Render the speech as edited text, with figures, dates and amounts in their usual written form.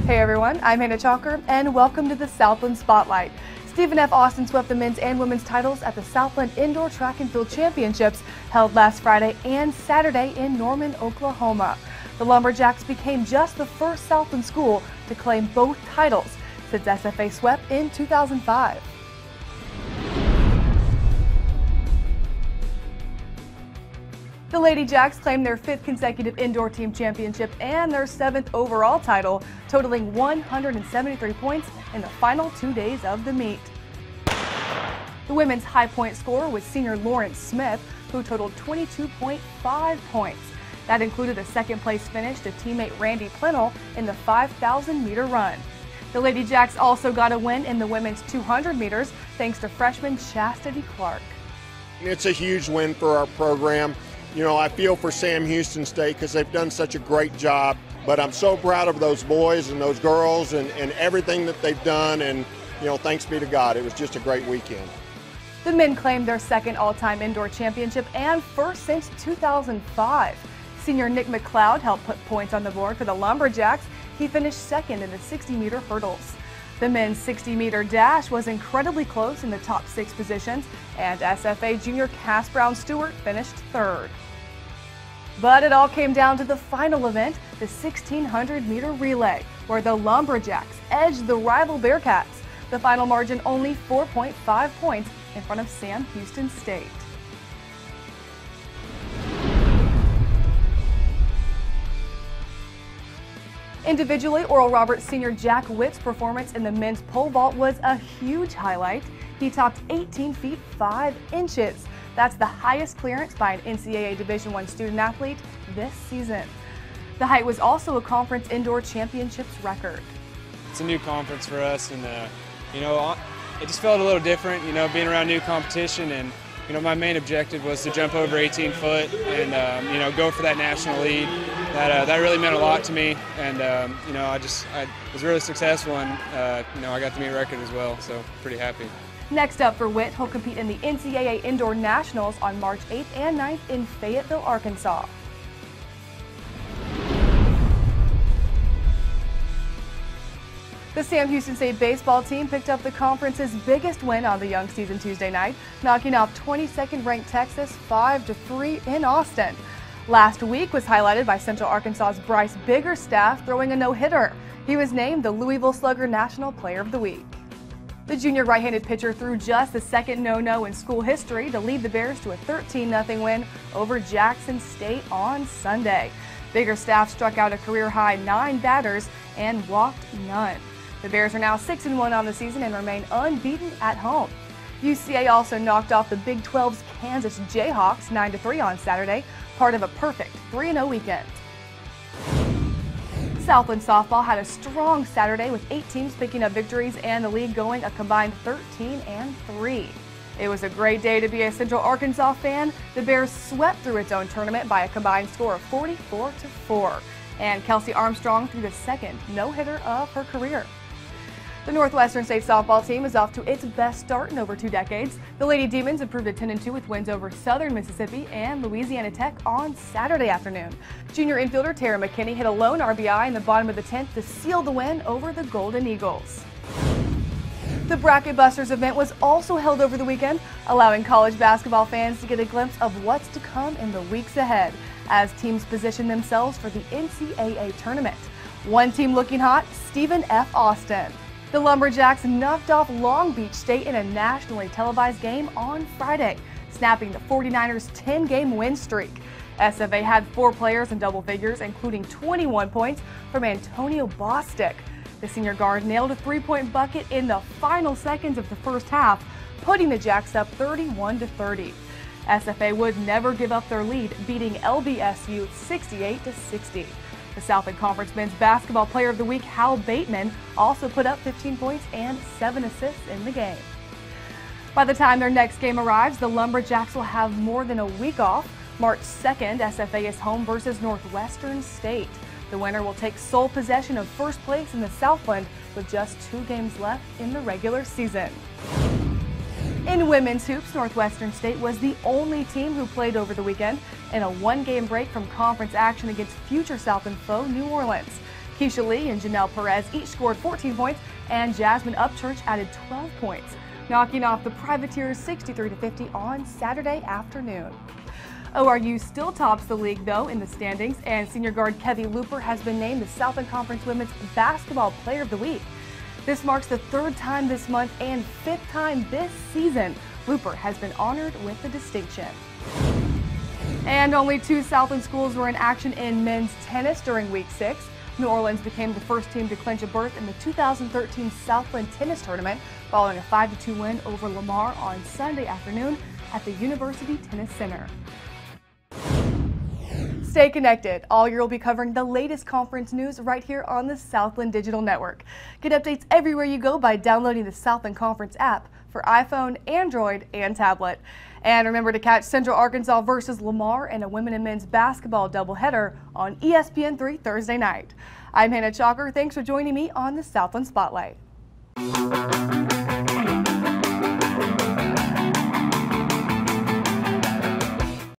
Hey everyone, I'm Hannah Chalker and welcome to the Southland Spotlight. Stephen F. Austin swept the men's and women's titles at the Southland Indoor Track and Field Championships held last Friday and Saturday in Norman, Oklahoma. The Lumberjacks became just the first Southland school to claim both titles since SFA swept in 2005. The Lady Jacks claimed their 5th consecutive indoor team championship and their 7th overall title, totaling 173 points in the final 2 days of the meet. The women's high point scorer was senior Lauren Smith, who totaled 22.5 points. That included a second place finish to teammate Randy Plenel in the 5,000 meter run. The Lady Jacks also got a win in the women's 200 meters thanks to freshman Chastity Clark. It's a huge win for our program. You know, I feel for Sam Houston State because they've done such a great job, but I'm so proud of those boys and those girls and everything that they've done, and, you know, thanks be to God, it was just a great weekend. The men claimed their 2nd all-time indoor championship and 1st since 2005. Senior Nick McLeod helped put points on the board for the Lumberjacks. He finished 2nd in the 60-meter hurdles. The men's 60-meter dash was incredibly close in the top 6 positions, and SFA junior Cass Brown Stewart finished 3rd. But it all came down to the final event, the 1,600-meter relay, where the Lumberjacks edged the rival Bearcats. The final margin only 4.5 points in front of Sam Houston State. Individually, Oral Roberts senior Jack Witt's performance in the men's pole vault was a huge highlight. He topped 18 feet 5 inches. That's the highest clearance by an NCAA Division I student athlete this season. The height was also a conference indoor championships record. It's a new conference for us, and you know, it just felt a little different, you know, being around new competition. And you know, my main objective was to jump over 18 foot and you know, go for that national lead. That really meant a lot to me, and you know, I was really successful, and you know, I got to meet record as well, so pretty happy. Next up for Witt, he'll compete in the NCAA Indoor Nationals on March 8th and 9th in Fayetteville, Arkansas. The Sam Houston State baseball team picked up the conference's biggest win on the young season Tuesday night, knocking off 22nd-ranked Texas 5-3 in Austin. Last week was highlighted by Central Arkansas's Bryce Biggerstaff throwing a no-hitter. He was named the Louisville Slugger National Player of the Week. The junior right-handed pitcher threw just the 2nd no-no in school history to lead the Bears to a 13-0 win over Jackson State on Sunday. Biggerstaff struck out a career-high 9 batters and walked none. The Bears are now 6-1 on the season and remain unbeaten at home. UCA also knocked off the Big 12's Kansas Jayhawks 9-3 on Saturday, part of a perfect 3-0 weekend. Southland softball had a strong Saturday with 8 teams picking up victories and the league going a combined 13-3. It was a great day to be a Central Arkansas fan. The Bears swept through its own tournament by a combined score of 44-4, and Kelsey Armstrong threw the 2nd no-hitter of her career. The Northwestern State softball team is off to its best start in over 2 decades. The Lady Demons improved to 10-2 with wins over Southern Mississippi and Louisiana Tech on Saturday afternoon. Junior infielder Tara McKinney hit a lone RBI in the bottom of the 10th to seal the win over the Golden Eagles. The Bracket Busters event was also held over the weekend, allowing college basketball fans to get a glimpse of what's to come in the weeks ahead as teams position themselves for the NCAA tournament. One team looking hot, Stephen F. Austin. The Lumberjacks knocked off Long Beach State in a nationally televised game on Friday, snapping the 49ers' 10-game win streak. SFA had 4 players in double figures, including 21 points from Antonio Bostic. The senior guard nailed a 3-point bucket in the final seconds of the first half, putting the Jacks up 31-30. SFA would never give up their lead, beating LBSU 68-60. The Southland Conference Men's Basketball Player of the Week, Hal Bateman, also put up 15 points and 7 assists in the game. By the time their next game arrives, the Lumberjacks will have more than a week off. March 2nd, SFA is home versus Northwestern State. The winner will take sole possession of first place in the Southland with just 2 games left in the regular season. In women's hoops, Northwestern State was the only team who played over the weekend in a one-game break from conference action against future Southland foe New Orleans. Keisha Lee and Janelle Perez each scored 14 points, and Jasmine Upchurch added 12 points, knocking off the Privateers 63-50 on Saturday afternoon. ORU still tops the league, though, in the standings, and senior guard Kevi Looper has been named the Southland Conference Women's Basketball Player of the Week. This marks the 3rd time this month and 5th time this season Looper has been honored with the distinction. And only 2 Southland schools were in action in men's tennis during Week 6. New Orleans became the first team to clinch a berth in the 2013 Southland Tennis Tournament following a 5-2 win over Lamar on Sunday afternoon at the University Tennis Center. Stay connected. All year we'll be covering the latest conference news right here on the Southland Digital Network. Get updates everywhere you go by downloading the Southland Conference app for iPhone, Android, and tablet. And remember to catch Central Arkansas versus Lamar in a women and men's basketball doubleheader on ESPN3 Thursday night. I'm Hannah Chalker. Thanks for joining me on the Southland Spotlight.